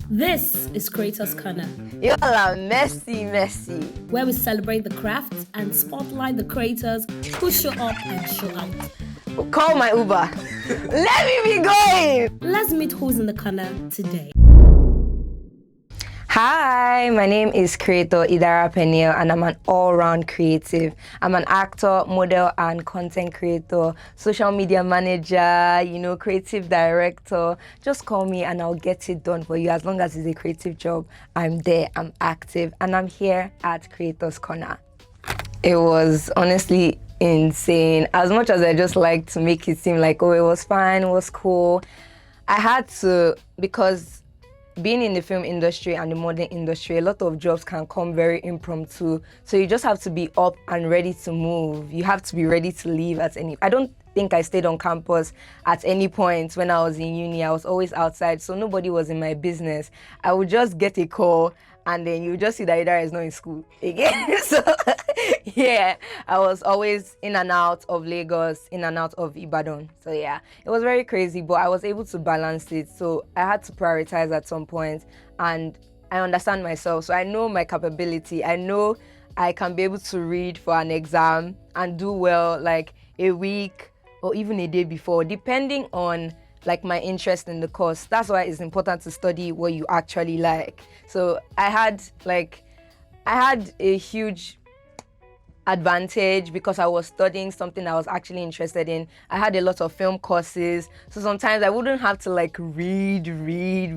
This is Kreators Kona, Y'all are messy. where we celebrate the craft and spotlight the creators who show up and show out. Call my Uber. Let me be going. Let's meet who's in the Kona today. Hi, my name is Kreator Idara Peniel, and I'm an all-round creative. I'm an actor, model, and content creator, social media manager, creative director. Just call me and I'll get it done for you. As long as it's a creative job, I'm there, I'm active, and I'm here at Kreators Kona. It was honestly insane. As much as I just like to make it seem like, it was fine, it was cool, I had to, because being in the film industry and the modeling industry, a lot of jobs can come very impromptu. So you just have to be up and ready to move. You have to be ready to leave at any... I don't think I stayed on campus at any point when I was in uni. I was always outside, so nobody was in my business. I would just get a call and then you just see that Idara is not in school again. So yeah, I was always in and out of Lagos, in and out of Ibadan. So yeah, it was very crazy, but I was able to balance it. So I had to prioritize at some point, and I understand myself. So I know my capability. I know I can be able to read for an exam and do well like a week or even a day before, depending on like my interest in the course. That's why it's important to study what you actually like. So I had a huge advantage because I was studying something I was actually interested in. I had a lot of film courses, so sometimes I wouldn't have to like read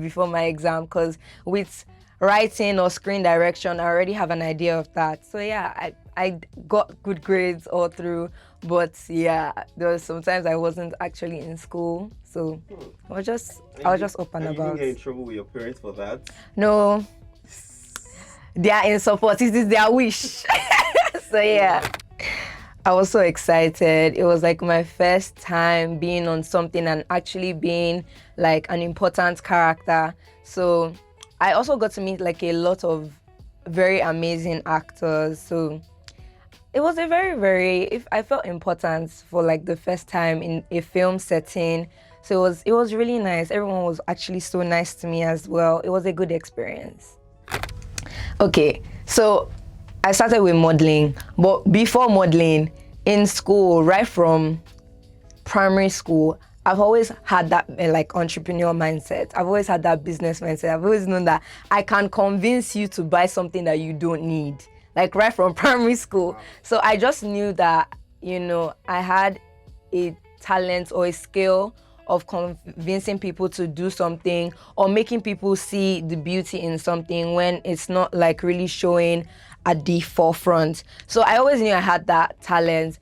before my exam, because with writing or screen direction, I already have an idea of that. So yeah, I got good grades all through, but yeah, there was sometimes I wasn't actually in school, so I was just up and You about. didn't get in trouble with your parents for that? No, they are in support. It is their wish. So yeah, I was so excited. It was like my first time being on something and actually being like an important character. So I also got to meet like a lot of very amazing actors. So it was a I felt important for like the first time in a film setting. So it was really nice. Everyone was actually so nice to me as well. It was a good experience. Okay, so I started with modeling, but before modeling, in school, right from primary school, I've always had that like entrepreneurial mindset. I've always had that business mindset. I've always known that I can convince you to buy something that you don't need, like right from primary school. So I just knew that, I had a talent or a skill of convincing people to do something or making people see the beauty in something when it's not like really showing at the forefront. So I always knew I had that talent,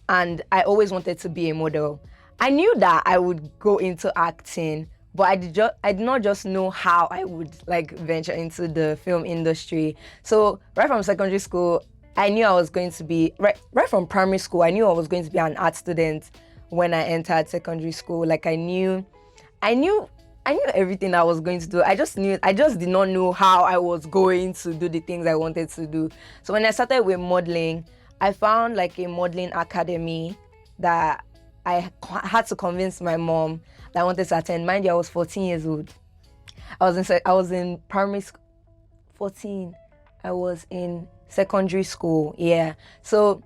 and I always wanted to be a model. I knew that I would go into acting, but I did not just know how I would like venture into the film industry. So right from secondary school, I knew I was going to be right from primary school. I knew I was going to be an art student when I entered secondary school. Like I knew everything I was going to do. I just did not know how I was going to do the things I wanted to do. So when I started with modeling, I found like a modeling academy that I had to convince my mom that I wanted to attend. Mind you, I was 14 years old. I was in primary school. 14. I was in secondary school. Yeah. So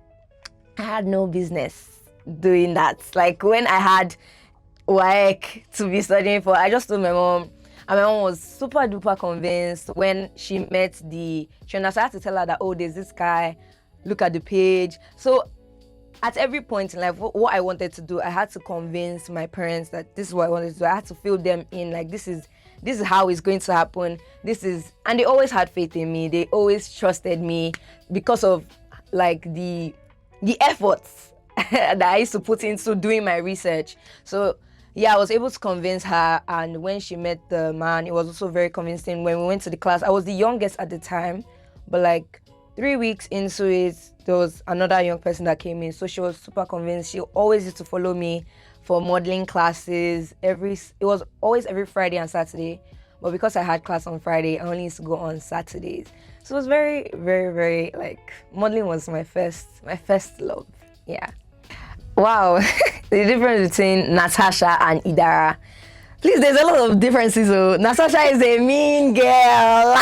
I had no business doing that. Like when I had work to be studying for, I just told my mom, and my mom was super duper convinced. When she met she understood. I had to tell her that, there's this guy, look at the page. So at every point in life, what I wanted to do, I had to convince my parents that this is what I wanted to do. I had to fill them in, like this is how it's going to happen. And they always had faith in me. They always trusted me because of like the efforts that I used to put into doing my research. So yeah, I was able to convince her, and when she met the man, it was also very convincing. When we went to the class, I was the youngest at the time, but like 3 weeks into it, there was another young person that came in, so she was super convinced. She always used to follow me for modeling classes. It was always every Friday and Saturday, but because I had class on Friday, I only used to go on Saturdays. So it was very, very, very like modeling was my first love. Yeah. Wow, the difference between Natasha and Idara. Please, there's a lot of differences. So Natasha is a mean girl.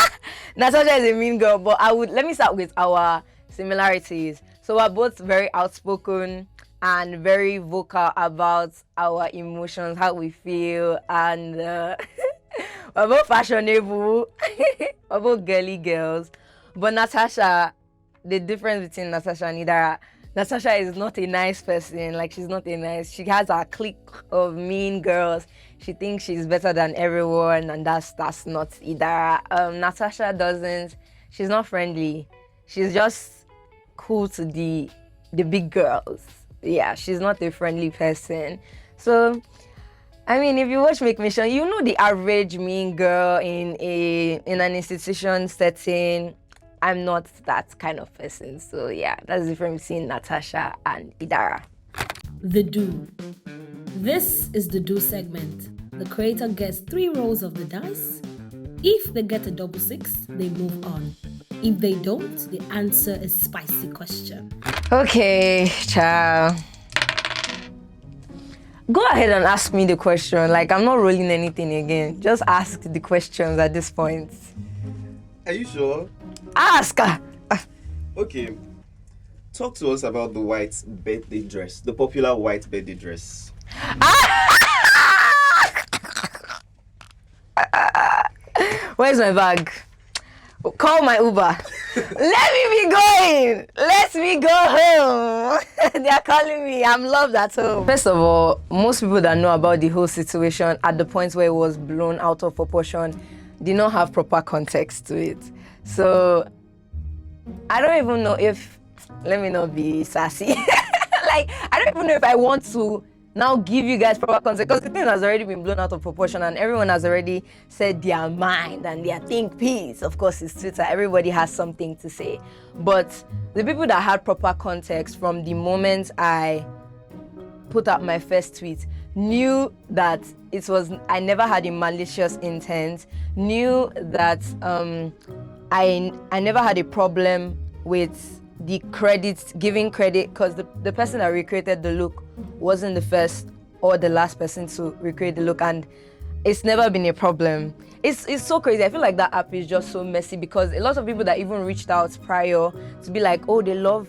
Natasha is a mean girl, but let me start with our similarities. So we're both very outspoken and very vocal about our emotions, how we feel, and we're both fashionable. We're both girly girls. But Natasha, the difference between Natasha and Idara, Natasha is not a nice person. Like, she's not a nice. She has a clique of mean girls. She thinks she's better than everyone, and that's not Idara. Natasha doesn't. She's not friendly. She's just cool to the big girls. Yeah, she's not a friendly person. So, I mean, if you watch Make Mission, you know the average mean girl in an institution setting. I'm not that kind of person. So yeah, that's the difference between Natasha and Idara. The Do. This is the Do segment. The creator gets 3 rolls of the dice. If they get a double 6, they move on. If they don't, the answer is spicy question. Okay, child. Go ahead and ask me the question. Like, I'm not rolling anything again. Just ask the questions at this point. Are you sure? Ask! Okay. Talk to us about the white birthday dress, the popular white birthday dress. Where's my bag? Call my Uber. Let me be going. Let me go home. They are calling me. I'm loved at home. First of all, most people that know about the whole situation at the point where it was blown out of proportion did not have proper context to it. So I don't even know if, let me not be sassy. Like, I don't even know if I want to now give you guys proper context, because the thing has already been blown out of proportion and everyone has already said their mind and their think piece. Of course, it's Twitter. Everybody has something to say. But the people that had proper context from the moment I put out my first tweet knew that I never had a malicious intent, knew that I never had a problem with the credits, giving credit, because the person that recreated the look wasn't the first or the last person to recreate the look, and it's never been a problem. It's so crazy. I feel like that app is just so messy, because a lot of people that even reached out prior to be like, oh, they love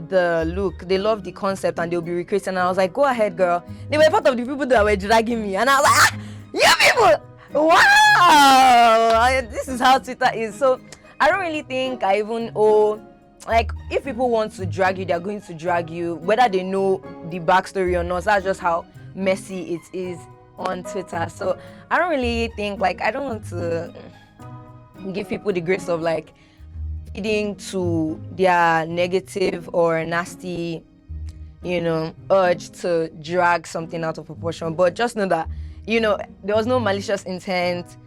the look, they love the concept, and they'll be recreating. And I was like, go ahead, girl. They were part of the people that were dragging me, and I was like, you people, wow, this is how Twitter is. So I don't really think I even owe. Like, if people want to drag you, they're going to drag you, whether they know the backstory or not. That's just how messy it is on Twitter. So I don't really think, like, I don't want to give people the grace of, like, feeding to their negative or nasty, urge to drag something out of proportion. But just know that, there was no malicious intent.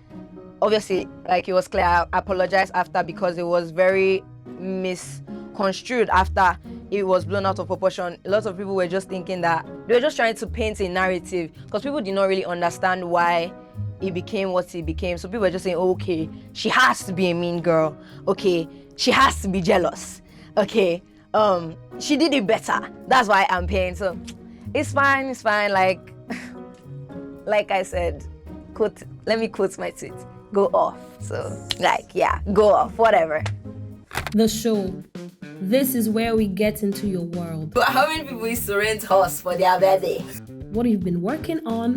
Obviously, like, it was clear, I apologized after, because it was very misconstrued after it was blown out of proportion. A lot of people were just thinking that they were just trying to paint a narrative, because people did not really understand why it became what it became. So people were just saying, oh, okay, she has to be a mean girl. Okay, she has to be jealous. Okay, she did it better. That's why I'm paying. So it's fine. Like I said, let me quote my tweet. Go off. So, go off, whatever. The show. This is where we get into your world. But how many people used to rent us for their birthday? What you've been working on,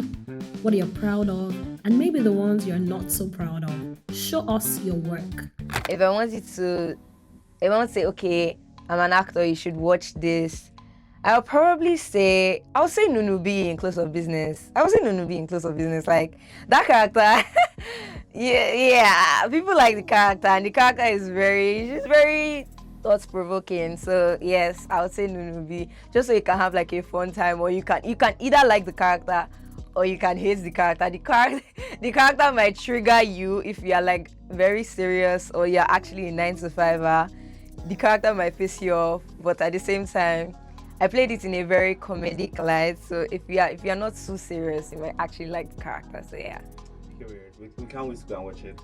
what you're proud of, and maybe the ones you're not so proud of. Show us your work. If I want to say, okay, I'm an actor, you should watch this, I'll say Nunubi in Close of Business. Like, that character, yeah, people like the character, and the character is she's very thought-provoking. So yes, I would say Nunubi, just so you can have like a fun time, or you can either like the character or you can hate the character. The character might trigger you if you are like very serious or you're actually a 9-to-5er. The character might piss you off, but at the same time, I played it in a very comedic light, so if you're not too serious, you might actually like the character. So yeah. Okay, we can't wait to go and watch it.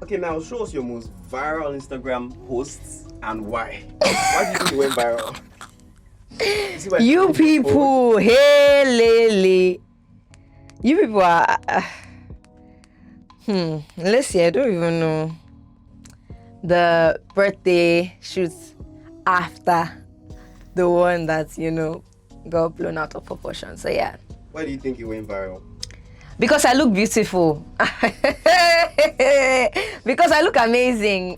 Okay, now show us your most viral Instagram posts and why. Why do you think it went viral? You people, hey Lily. You people are Let's see, I don't even know. The birthday shoots after the one that, got blown out of proportion. So yeah. Why do you think it went viral? Because I look beautiful. Because I look amazing.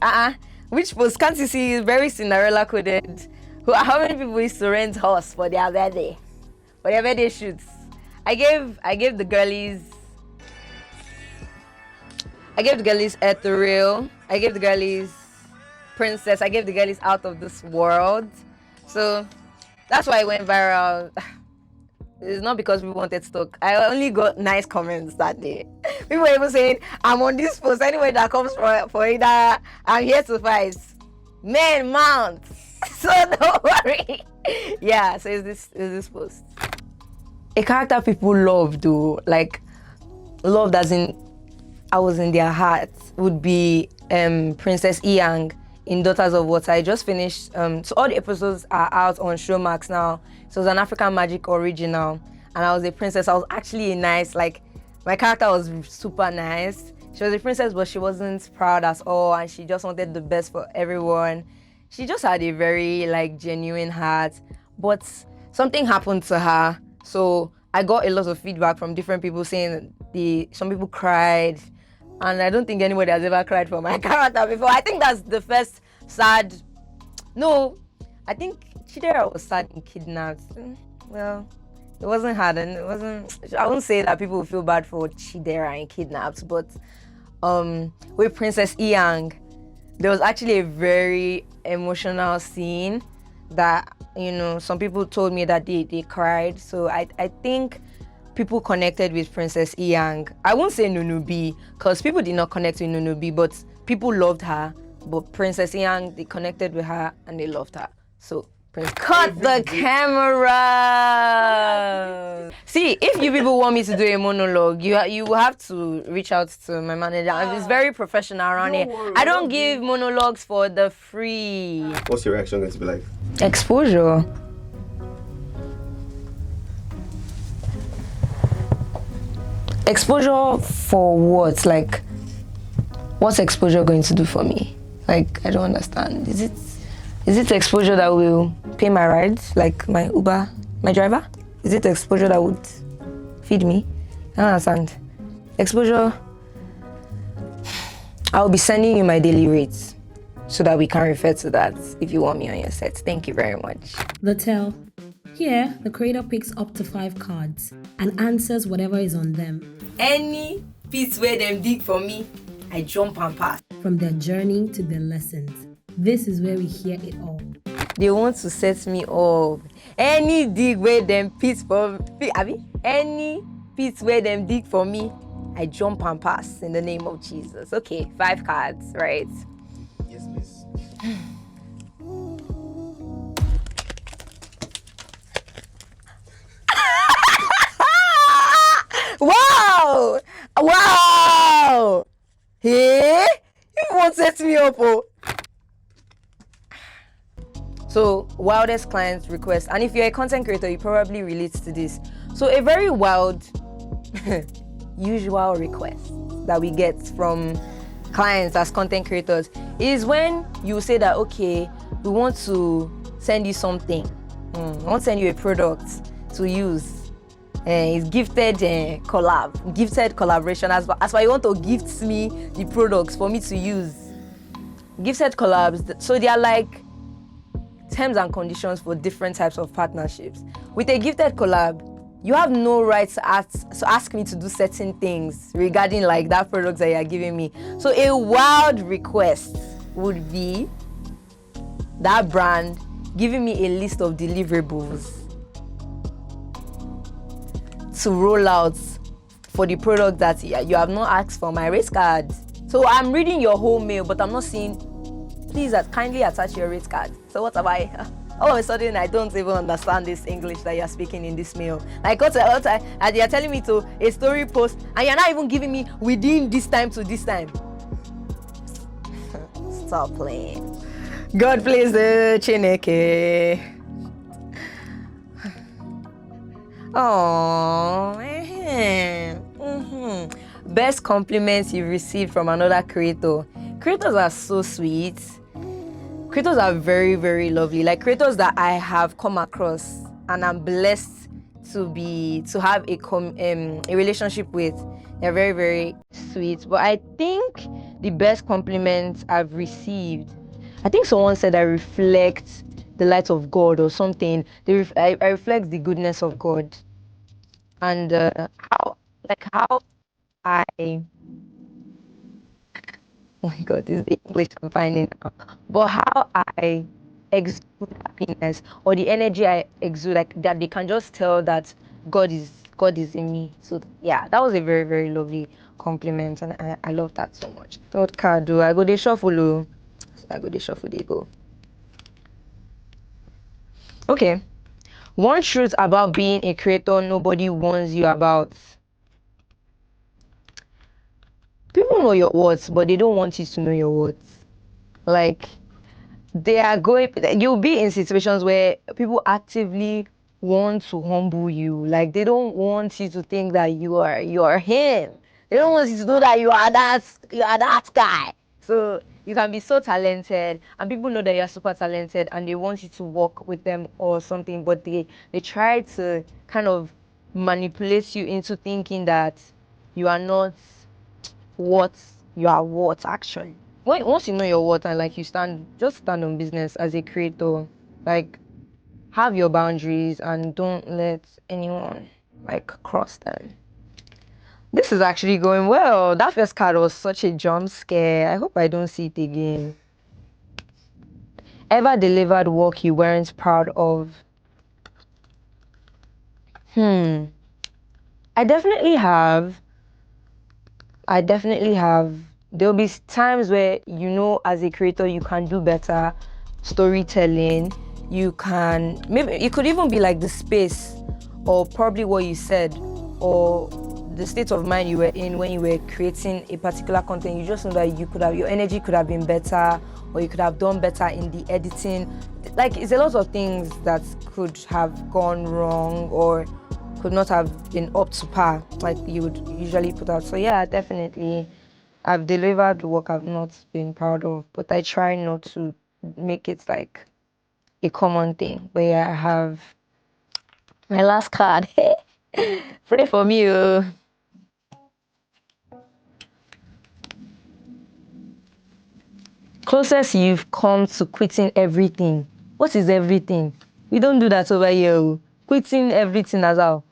Which post can't you see is very Cinderella coded? How many people used to rent horse for their birthday? For their birthday shoots? I gave the girlies ethereal. I gave the girlies princess. I gave the girlies out of this world. So that's why it went viral. It's not because we wanted to talk. I only got nice comments that day. People were even saying, I'm on this post. Anyway, that comes for Idara, I'm here to fight. Men mount. So don't worry. Yeah, so is this post. A character people love though, like love as in I was in their hearts, would be Princess Iyang in Daughters of Water. I just finished, so all the episodes are out on Showmax now. So it was an African Magic original, and I was a princess. I was actually nice, like my character was super nice. She was a princess, but she wasn't proud at all, and she just wanted the best for everyone. She just had a very genuine heart, but something happened to her. So I got a lot of feedback from different people saying some people cried, and I don't think anybody has ever cried for my character before. I think that's the first sad. No, I think Chidera was sad and kidnapped. Well, it wasn't hard, and it wasn't. I won't say that people feel bad for Chidera and kidnapped, but with Princess Iyang, there was actually a very emotional scene that some people told me that they cried. So I think people connected with Princess Iyang. I won't say Nunubi because people did not connect with Nunubi, but people loved her. But Princess Iyang, they connected with her and they loved her. So cut the camera. See, if you people want me to do a monologue, you will have to reach out to my manager. It's very professional around here. I don't give monologues for the free. What's your reaction going to be like? Exposure. Exposure for what? What's exposure going to do for me? I don't understand. Is it exposure that will pay my rides, like my Uber, my driver? Is it exposure that would feed me? I don't understand. Exposure, I'll be sending you my daily rates so that we can refer to that if you want me on your set. Thank you very much. The tell. Here, the creator picks up to 5 cards and answers whatever is on them. Any piece where them dig for me, I jump and pass. From their journey to their lessons. This is where we hear it all. They want to set me up. Any dig where them pits for me, any pits where them dig for me, I jump and pass in the name of Jesus. Okay, 5 cards, right? Yes, please. Wow! Wow! Hey, you won't set me up, oh. So, wildest client request, and if you're a content creator, you probably relate to this. So, a very wild, usual request that we get from clients as content creators is when you say that, okay, we want to send you something. I want to send you a product to use. It's gifted gifted collaboration. As why you want to gift me the products for me to use. Gifted collabs, so they are like terms and conditions for different types of partnerships. With a gifted collab, you have no right to ask me to do certain things regarding that product that you are giving me. So a wild request would be that brand giving me a list of deliverables to roll out for the product that you have not asked for my race card. So I'm reading your whole mail, but I'm not seeing, please kindly attach your race card. So what have I? All of a sudden, I don't even understand this English that you're speaking in this mail. You're telling me to a story post, and you're not even giving me within this time to this time. Stop playing. God please the Chineke. Oh, best compliments you've received from another creator. Creators are so sweet. Creators are very, very lovely. Like creators that I have come across and I'm blessed to have a relationship with. They're very, very sweet. But I think the best compliments I've received, I think someone said I reflect the light of God or something. I reflect the goodness of God. And how I, oh my God, this is the English I'm finding now. But how I exude happiness or the energy I exude, like that they can just tell that God is in me. So yeah, that was a very, very lovely compliment, and I love that so much. Third card, do I go the shuffle? I go the shuffle, they go. Okay. One truth about being a creator nobody warns you about. People know your words, but they don't want you to know your words. Like, you'll be in situations where people actively want to humble you. Like, they don't want you to think that you are him. They don't want you to know that you are that guy. So you can be so talented, and people know that you're super talented, and they want you to work with them or something, but they try to kind of manipulate you into thinking that you are not what you are worth actually. Once you know your worth and like just stand on business as a creator, like have your boundaries and don't let anyone like cross them. This is actually going well. That first card was such a jump scare. I hope I don't see it again. Ever delivered work you weren't proud of? I definitely have. There'll be times where, as a creator, you can do better storytelling. Maybe it could even be like the space or probably what you said or the state of mind you were in when you were creating a particular content. You just know that your energy could have been better, or you could have done better in the editing. Like, it's a lot of things that could have gone wrong or could not have been up to par like you would usually put out. So yeah, definitely I've delivered work I've not been proud of, but I try not to make it like a common thing. But yeah, I have my last card. Pray for me. Closest you've come to quitting everything. What is everything? We don't do that over here. Quitting everything as well.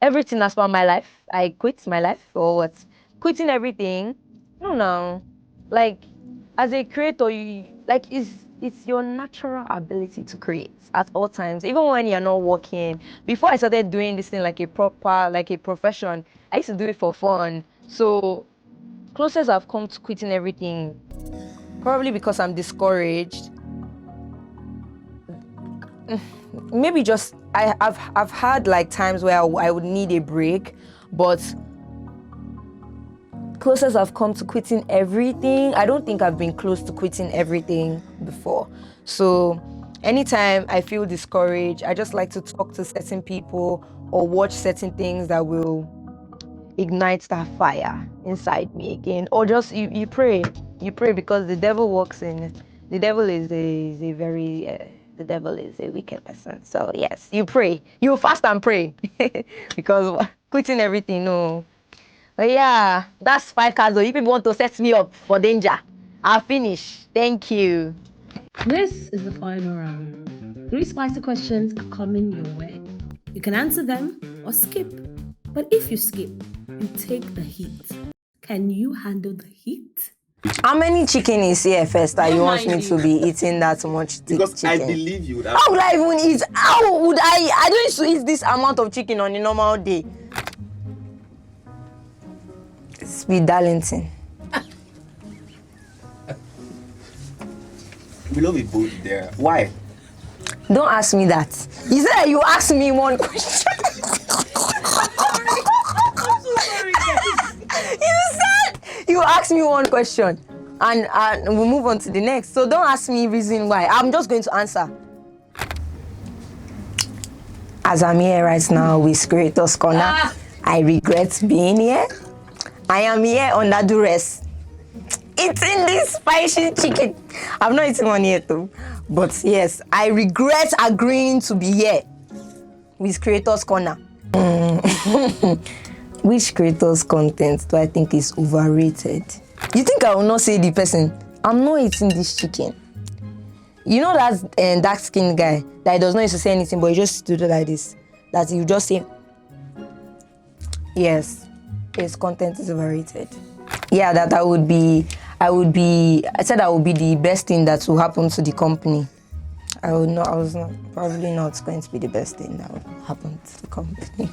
Everything as per my life. I quit my life or what? Quitting everything? No. Like, as a creator, it's your natural ability to create at all times, even when you're not working. Before I started doing this thing like a profession, I used to do it for fun. So closest I've come to quitting everything, probably because I'm discouraged. Maybe just I've had like times where I would need a break, but closest I've come to quitting everything, I don't think I've been close to quitting everything before. So anytime I feel discouraged, I just like to talk to certain people or watch certain things that will ignite that fire inside me again. Or just you pray because the devil is a wicked person. So yes, you pray, you fast and pray because quitting everything, no. But yeah, that's 5 cards. If people want to set me up for danger, I'll finish. Thank you. This is the final round. 3 spicy questions are coming your way. You can answer them or skip. But if you skip, you take the heat. Can you handle the heat? How many chicken is here first that you want me to be eating that much Because chicken? I believe you. How would I even eat? How would I don't used to eat this amount of chicken on a normal day. Sweet Darlington. We love it both there. Why? Don't ask me that. You said you asked me one question. I'm so sorry, guys. You said you asked me one question and we'll move on to the next. So don't ask me reason why. I'm just going to answer. As I'm here right now with Kreators Kona, I regret being here. I am here under duress. Eating this spicy chicken. I've not eaten one yet though. But yes, I regret agreeing to be here with Kreators Kona. Which creators' content do I think is overrated? You think I will not say the person? I'm not eating this chicken. You know that dark skinned guy that does not used to say anything, but he just stood like this. That you just say, yes, his content is overrated. Yeah, I said that would be the best thing that will happen to the company. Probably not going to be the best thing that will happen to the company.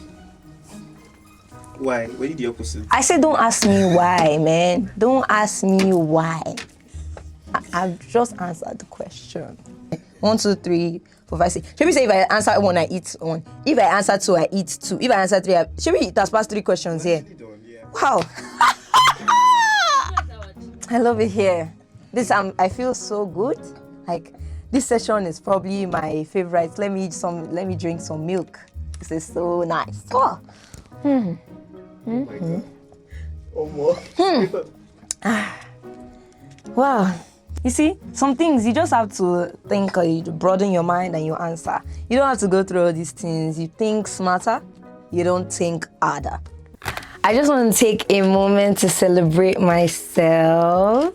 Why? Where did the opposite? I said, don't ask me why, man. Don't ask me why. I've just answered the question. 1, 2, 3, 4, 5, 6. Should we say if I answer 1, I eat 1? If I answer 2, I eat 2. If I answer 3, should we? It has passed 3 questions here. Wow. I love it here. I feel so good. Like this session is probably my favorite. Let me drink some milk. This is so nice. Oh. Wow. You see, some things you just have to think, you broaden your mind and you answer. You don't have to go through all these things. You think smarter, you don't think harder. I just want to take a moment to celebrate myself.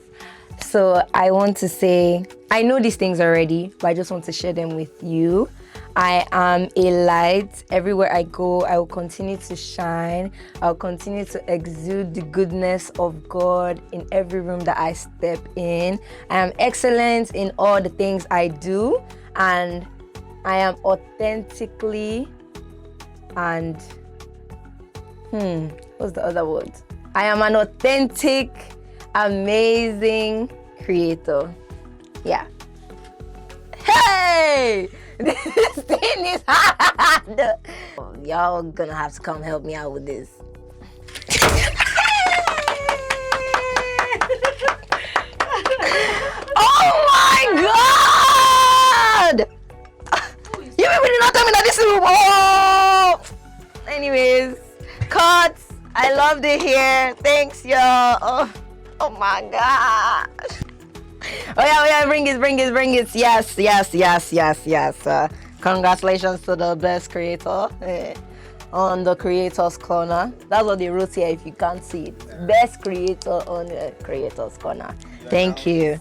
So I want to say, I know these things already, but I just want to share them with you. I am a light. Everywhere I go, I will continue to shine. I'll continue to exude the goodness of God in every room that I step in. I am excellent in all the things I do, and I am authentically and what's the other word? I am an authentic, amazing creator. Yeah. Hey! This thing is hard. Y'all gonna have to come help me out with this. Oh my God! You people did not tell me that this is. Oh! Anyways, cut. I loved it here. Thanks, y'all. Oh my gosh. Oh yeah, bring it. Yes. Congratulations to the best creator on the Kreators Kona. That's what they wrote here if you can't see it. Best creator on the Kreators Kona. Thank you.